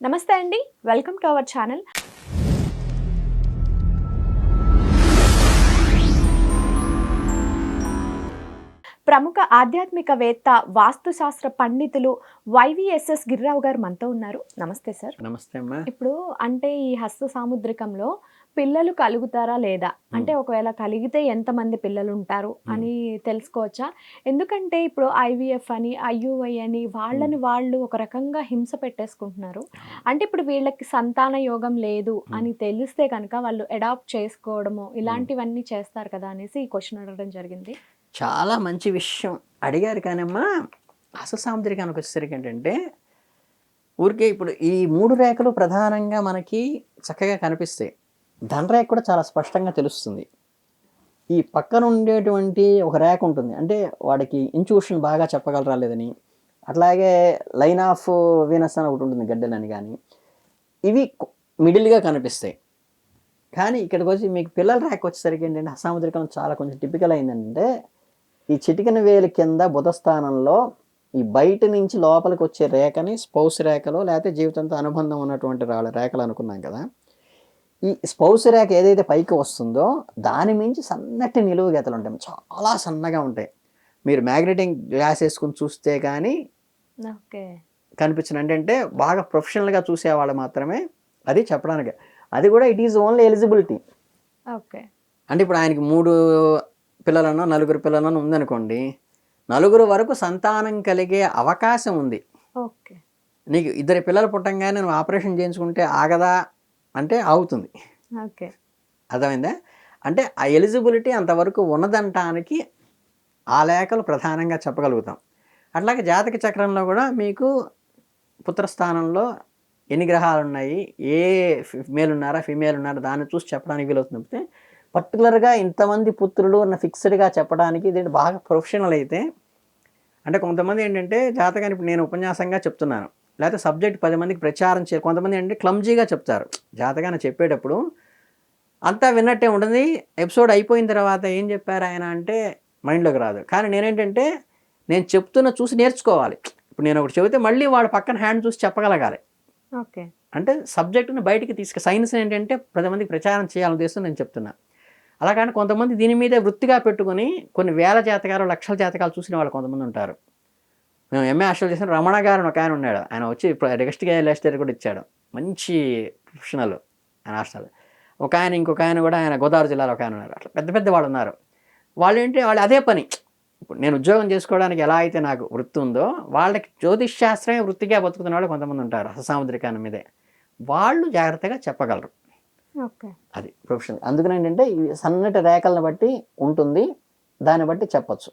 నమస్తే అండి. Welcome to our channel. ప్రముఖ ఆధ్యాత్మికవేత్త, వాస్తుశాస్త్ర పండితులు వైవీఎస్ఎస్ గిరిరావు గారు మనతో ఉన్నారు. నమస్తే సార్. నమస్తే అమ్మా. ఇప్పుడు అంటే ఈ హస్త సాముద్రికంలో పిల్లలు కలుగుతారా లేదా? అంటే ఒకవేళ కలిగితే ఎంతమంది పిల్లలు ఉంటారు అని తెలుసుకోవచ్చా? ఎందుకంటే ఇప్పుడు ఐవీఎఫ్ అని, ఐయుఐ అని వాళ్ళని వాళ్ళు ఒక రకంగా హింస పెట్టేసుకుంటున్నారు. అంటే ఇప్పుడు వీళ్ళకి సంతాన యోగం లేదు అని తెలిస్తే కనుక వాళ్ళు అడాప్ట్ చేసుకోవడము ఇలాంటివన్నీ చేస్తారు కదా అనేసి ఈ క్వశ్చన్ అడగడం జరిగింది. చాలా మంచి విషయం అడిగారు కానమ్మా. అసలు సాముద్రికానికి వచ్చేసరికి ఏంటంటే ఊరికే ఇప్పుడు ఈ 3 రేఖలు ప్రధానంగా మనకి చక్కగా కనిపిస్తాయి. ధనరేఖ కూడా చాలా స్పష్టంగా తెలుస్తుంది. ఈ పక్కన ఉండేటువంటి ఒక రేఖ ఉంటుంది, అంటే వాడికి ఇంట్యూషన్ బాగా చెప్పగలరా లేదని. అట్లాగే లైన్ ఆఫ్ వీనస్ అని ఒకటి ఉంటుంది, గడ్డలని. కానీ ఇవి మిడిల్గా కనిపిస్తాయి. కానీ ఇక్కడికి వచ్చి మీకు పిల్లల రేఖ వచ్చేసరికి ఏంటంటే అసాముద్రికం చాలా కొంచెం టిపికల్ అయిందంటే, ఈ చిటికెన వేలు కింద బుధ స్థానంలో ఈ బయట నుంచి లోపలికి వచ్చే రేఖని స్పౌస్ రేఖలో లేకపోతే జీవితంతో అనుబంధం ఉన్నటువంటి రేఖలు అనుకున్నాం కదా. ఈ స్పౌస్ రేఖ ఏదైతే పైకి వస్తుందో దాని మించి సన్నటి నిలువు గీతలు ఉంటాయి, చాలా సన్నగా ఉంటాయి. మీరు మ్యాగ్నెటిక్ గ్లాస్ వేసుకుని చూస్తే కానీ కనిపించిన అంటే బాగా ప్రొఫెషనల్గా చూసేవాళ్ళు మాత్రమే అది చెప్పడానికి. అది కూడా it is only eligibility. Okay. అంటే ఇప్పుడు ఆయనకి 3 పిల్లలన్నా 4 పిల్లలన్నా ఉందనుకోండి, 4 వరకు సంతానం కలిగే అవకాశం ఉంది. ఓకే. నీకు 2 పిల్లలు పుట్టంగానే నువ్వు ఆపరేషన్ చేయించుకుంటే ఆగదా అంటే ఆగుతుంది. ఓకే. అర్థమైందా? అంటే ఆ ఎలిజిబిలిటీ అంతవరకు ఉన్నదంటానికి ఆ లేఖలు ప్రధానంగా చెప్పగలుగుతాం. అట్లాగే జాతక చక్రంలో కూడా మీకు పుత్రస్థానంలో ఎన్ని గ్రహాలు ఉన్నాయి, ఏ మేల్ ఉన్నారా ఫీమేల్ ఉన్నారా దాన్ని చూసి చెప్పడానికి వీలవుతుంది. తప్పితే పర్టికులర్గా ఇంతమంది పుత్రులు అన్న ఫిక్స్డ్గా చెప్పడానికి ఇది బాగా ప్రొఫెషనల్ అయితే. అంటే కొంతమంది ఏంటంటే జాతకాన్ని ఇప్పుడు నేను ఉపన్యాసంగా చెప్తున్నాను, లేకపోతే సబ్జెక్ట్ 10 మందికి ప్రచారం కొంతమంది ఏంటంటే క్లమ్జీగా చెప్తారు. జాతకాన్ని చెప్పేటప్పుడు అంతా విన్నట్టే ఉంటుంది, ఎపిసోడ్ అయిపోయిన తర్వాత ఏం చెప్పారు ఆయన అంటే మైండ్లోకి రాదు. కానీ నేనేంటంటే నేను చెప్తున్న చూసి నేర్చుకోవాలి. ఇప్పుడు నేను ఒకటి చెబితే మళ్ళీ వాడు పక్కన హ్యాండ్ చూసి చెప్పగలగాలి. ఓకే. అంటే సబ్జెక్టుని బయటికి సైన్స్ ఏంటంటే 10 మందికి ప్రచారం చేయాలని ఉద్దేశం నేను చెప్తున్నా. అలా కానీ కొంతమంది దీని మీదే వృత్తిగా పెట్టుకుని కొన్ని వేల జాతకాలు, లక్షల జాతకాలు చూసిన వాళ్ళు కొంతమంది ఉంటారు. మేము ఎంఏ హాస్టల్ చేసిన రమణ గారు ఒక ఆయన ఉన్నాడు. ఆయన వచ్చి రెగస్ట్గా లెస్టర్ కూడా ఇచ్చాడు, మంచి ప్రొఫెషనల్ ఆయన హాస్టల్. ఒక ఆయన, ఇంకొక ఆయన కూడా ఆయన గోదావరి జిల్లాలో ఒక ఆయన ఉన్నారు. అట్లా పెద్ద పెద్ద వాళ్ళు ఉన్నారు. వాళ్ళు ఏంటి, వాళ్ళు అదే పని. ఇప్పుడు నేను ఉద్యోగం చేసుకోవడానికి ఎలా అయితే నాకు వృత్తి ఉందో, వాళ్ళకి జ్యోతిష్ శాస్త్రమే వృత్తిగా బతుకుతున్న వాళ్ళు కొంతమంది ఉంటారు హస్తసాముద్రికాన్ని మీదే. వాళ్ళు జాగ్రత్తగా చెప్పగలరు. ఓకే. అది ప్రొఫెషనల్. అందుకని ఏంటంటే ఈ సన్నటి రేఖలను బట్టి ఉంటుంది, దాన్ని బట్టి చెప్పచ్చు.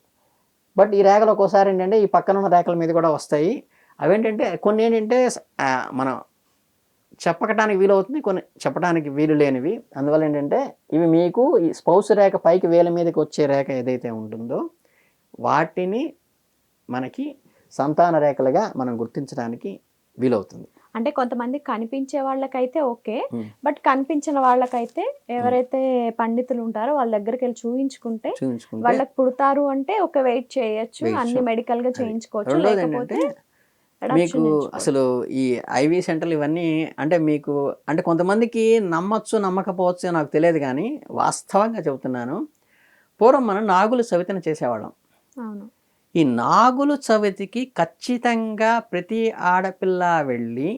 బట్ ఈ రేఖలు ఒక్కోసారి ఏంటంటే ఈ పక్కన ఉన్న రేఖల మీద కూడా వస్తాయి. అవేంటంటే కొన్ని ఏంటంటే మనం చెప్పకటానికి వీలవుతుంది, కొన్ని చెప్పడానికి వీలు లేనివి. అందువల్ల ఏంటంటే ఇవి మీకు ఈ స్పౌస్ రేఖ పైకి వేల మీదకి వచ్చే రేఖ ఏదైతే ఉంటుందో వాటిని మనకి సంతాన రేఖలుగా మనం గుర్తించడానికి వీలవుతుంది. అంటే కొంతమంది కనిపించే వాళ్ళకైతే ఓకే, బట్ కనిపించిన వాళ్ళకైతే ఎవరైతే పండితులు ఉంటారో వాళ్ళ దగ్గరికి వెళ్ళి చూయించుకుంటే వాళ్ళకి పుడతారు అంటే ఒక వెయిట్ చేయొచ్చు, అన్ని మెడికల్ గా చేయించుకోవచ్చు. లేకపోతే మీకు అసలు ఈ ఐవీ సెంటర్లు ఇవన్నీ అంటే మీకు అంటే కొంతమందికి నమ్మచ్చు నమ్మకపోవచ్చు నాకు తెలియదు, కానీ వాస్తవంగా చెబుతున్నాను. పూర్వం మనం నాగుల చవితిని చేసేవాళ్ళం. అవును. ఈ నాగుల చవితికి ఖచ్చితంగా ప్రతి ఆడపిల్ల వెళ్ళి,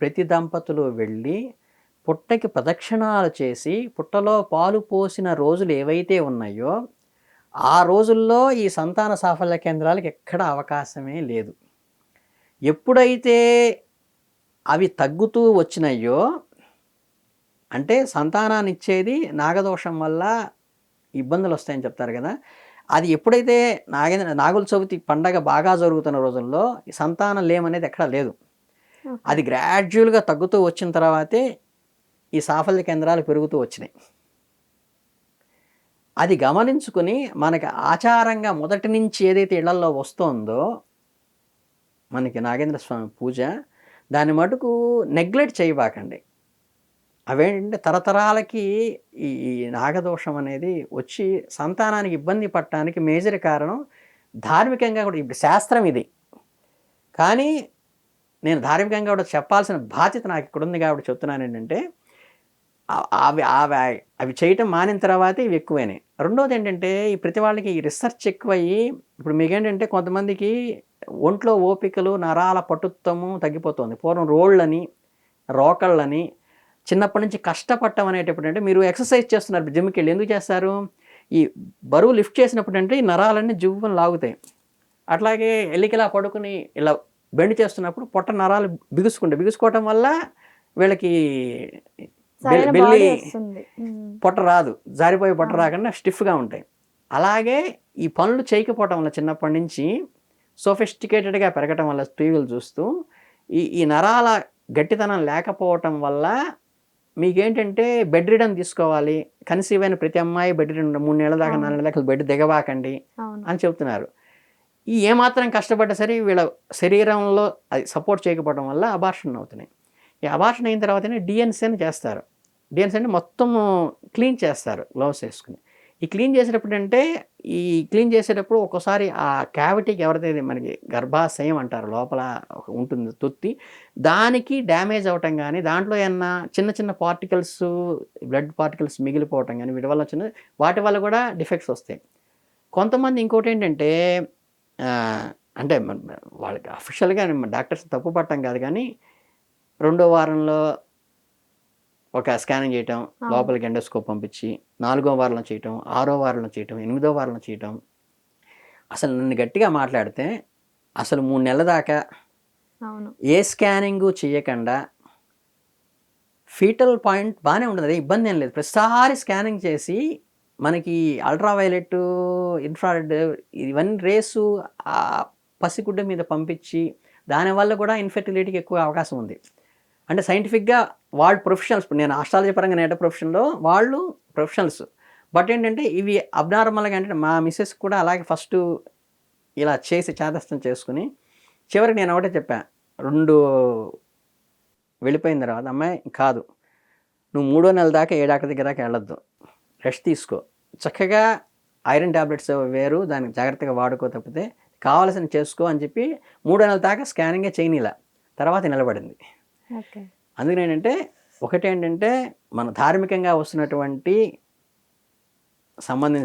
ప్రతి దంపతులు వెళ్ళి పుట్టకి ప్రదక్షిణాలు చేసి పుట్టలో పాలు పోసిన రోజులు ఏవైతే ఉన్నాయో ఆ రోజుల్లో ఈ సంతాన సాఫల్య కేంద్రాలకు ఎక్కడ అవకాశమే లేదు. ఎప్పుడైతే అవి తగ్గుతూ వచ్చినాయో, అంటే సంతానాన్ని ఇచ్చేది నాగదోషం వల్ల ఇబ్బందులు వస్తాయని చెప్తారు కదా, అది ఎప్పుడైతే నాగుల చవితి పండగ బాగా జరుగుతున్న రోజుల్లో ఈ సంతానం లేమనేది ఎక్కడా లేదు. అది గ్రాడ్యువల్గా తగ్గుతూ వచ్చిన తర్వాతే ఈ సాఫల్య కేంద్రాలు పెరుగుతూ వచ్చినాయి. అది గమనించుకుని మనకి ఆచారంగా మొదటి నుంచి ఏదైతే ఇళ్లల్లో వస్తుందో మనకి నాగేంద్ర స్వామి పూజ, దాని మటుకు నెగ్లెక్ట్ చేయబాకండి. అవేంటంటే తరతరాలకి ఈ నాగదోషం అనేది వచ్చి సంతానానికి ఇబ్బంది పడటానికి మేజర్ కారణం ధార్మికంగా కూడా. ఇప్పుడు శాస్త్రం ఇది, కానీ నేను ధార్మికంగా కూడా చెప్పాల్సిన బాధ్యత నాకు ఇక్కడ ఉంది కాబట్టి చెప్తున్నాను ఏంటంటే అవి అవి అవి చేయటం మానిన తర్వాత ఇవి ఎక్కువైనాయి. రెండోది ఏంటంటే ఈ ప్రతి వాళ్ళకి ఈ రీసెర్చ్ ఎక్కువయ్యి ఇప్పుడు మీకేంటంటే కొంతమందికి ఒంట్లో ఓపికలు, నరాల పటుత్వము తగ్గిపోతుంది. పూర్వం రోళ్ళని, రోకళ్ళని చిన్నప్పటి నుంచి కష్టపడటం అనేటప్పుడు అంటే మీరు ఎక్సర్సైజ్ చేస్తున్నారు జిమ్కి వెళ్ళి ఎందుకు చేస్తారు? ఈ బరువు లిఫ్ట్ చేసినప్పుడు అంటే ఈ నరాలన్నీ జువ్వని లాగుతాయి. అట్లాగే ఎల్లికిలా పడుకుని ఇలా బెండ్ చేస్తున్నప్పుడు పొట్ట నరాలు బిగుసుకోవటం వల్ల వీళ్ళకి సరైన బెల్లి బాడీ వస్తుంది. పొట్ట రాదు, జారిపోయే పొట్ట రాకుండా స్టిఫ్గా ఉంటాయి. అలాగే ఈ పనులు చేయకపోవటం వల్ల చిన్నప్పటి నుంచి సోఫిస్టికేటెడ్గా పెరగటం వల్ల టీవీలు చూస్తూ ఈ నరాల గట్టితనం లేకపోవటం వల్ల మీకేంటంటే బెడ్ రిడన్ తీసుకోవాలి, కన్సీవ్ అయిన ప్రతి అమ్మాయి బెడ్ రిడన్ 3 నెలల దాకా 4 నెలల దాకా బెడ్ దిగబాకండి అని చెప్తున్నారు. ఈ ఏమాత్రం కష్టపడ్డా సరే వీళ్ళ శరీరంలో అది సపోర్ట్ చేయకపోవడం వల్ల అబార్షన్ అవుతున్నాయి. ఈ అబార్షన్ అయిన తర్వాతనే డిఎన్సీ అని చేస్తారు. డిఎన్సీ అంటే మొత్తం క్లీన్ చేస్తారు గ్లౌస్ వేసుకుని. ఈ క్లీన్ చేసేటప్పుడు అంటే క్లీన్ చేసేటప్పుడు ఒక్కోసారి ఆ క్యావిటీకి ఎవరిదైతే మనకి గర్భాశయం అంటారు లోపల ఉంటుంది తొత్తి, దానికి డ్యామేజ్ అవ్వటం కానీ దాంట్లో ఏమన్నా చిన్న చిన్న పార్టికల్స్ బ్లడ్ పార్టికల్స్ మిగిలిపోవటం కానీ వీటి వల్ల వాటి వల్ల కూడా డిఫెక్ట్స్ వస్తాయి. కొంతమంది ఇంకోటి ఏంటంటే అంటే వాళ్ళకి అఫిషియల్గా డాక్టర్స్ తప్పు పట్టడం కాదు కానీ 2వ వారంలో ఒక స్కానింగ్ చేయటం, లోపలికి ఎండోస్కోప్ పంపించి 4వ వారంలో చేయటం, 6వ వారంలో చేయటం, 8వ వారంలో చేయటం. అసలు నన్ను గట్టిగా మాట్లాడితే అసలు 3 నెలల దాకా ఏ స్కానింగు చేయకుండా ఫీటల్ పాయింట్ బాగానే ఉంటుంది, అదే ఇబ్బంది ఏం లేదు. ప్రతిసారి స్కానింగ్ చేసి మనకి అల్ట్రావైలెట్, ఇన్ఫ్రారెడ్ ఇవన్నీ రేసు ఆ పసిగుడ్డ మీద పంపించి దానివల్ల కూడా ఇన్ఫెర్టిలిటీకి ఎక్కువ అవకాశం ఉంది. అంటే సైంటిఫిక్గా వాళ్ళు ప్రొఫెషనల్స్, నేను ఆస్ట్రాలజీ పరంగా నేట ప్రొఫెషన్లో వాళ్ళు ప్రొఫెషనల్స్. బట్ ఏంటంటే ఇవి అబ్నార్మల్గా అంటే మా మిస్సెస్ కూడా అలాగే ఫస్ట్ ఇలా చేసి చాదస్తం చేసుకుని చివరికి నేను ఒకటే చెప్పా, 2 వెళ్ళిపోయిన తర్వాత అమ్మాయి కాదు, నువ్వు 3వ నెల దాకా ఏ డాక్టర్ దగ్గర దాకా వెళ్ళొద్దు, రెస్ట్ తీసుకో, చక్కగా ఐరన్ ట్యాబ్లెట్స్ వేరు దానికి జాగ్రత్తగా వాడుకో, తప్పితే కావాల్సిన చేసుకో అని చెప్పి 3వ నెల దాకా స్కానింగే చేయనిలా, తర్వాత నిలబడింది. అందుకని ఏంటంటే ఒకటేంటంటే మన ధార్మికంగా వస్తున్నటువంటి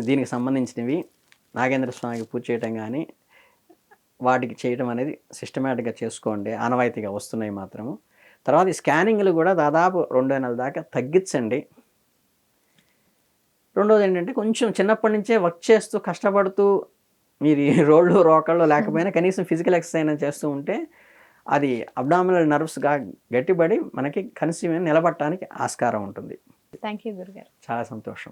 దీనికి సంబంధించినవి నాగేంద్ర స్వామికి పూజ చేయటం కానీ వాటికి చేయటం అనేది సిస్టమేటిక్గా చేసుకోండి, ఆనవాయితీగా వస్తున్నాయి మాత్రము. తర్వాత ఈ స్కానింగ్లు కూడా దాదాపు 2వ నెల దాకా తగ్గించండి. రెండోది ఏంటంటే కొంచెం చిన్నప్పటి నుంచే వర్క్ చేస్తూ కష్టపడుతూ మీరు ఈ రోళ్ళు రోకళ్ళు లేకపోయినా కనీసం ఫిజికల్ ఎక్సర్సైజ్ చేస్తూ ఉంటే అది అబ్డామినల్ నర్వ్స్గా గట్టిపడి మనకి కన్సీవ్ నిలబడటానికి ఆస్కారం ఉంటుంది. థ్యాంక్ యూ గురుగారు. చాలా సంతోషం.